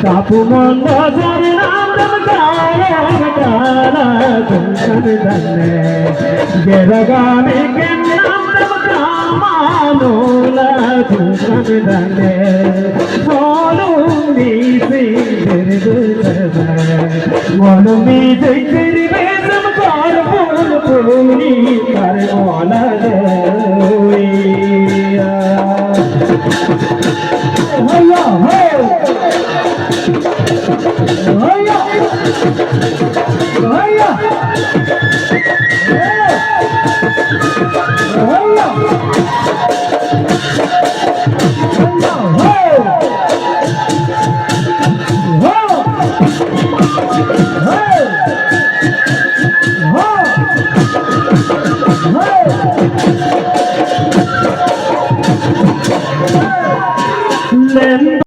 Kapu manda jari naam damkaya gala kunkan danne geragane ke naam damkama nola kunkan danne molumi sindere dusba molumi jekri besam kar pul puni kar mola doya Hey,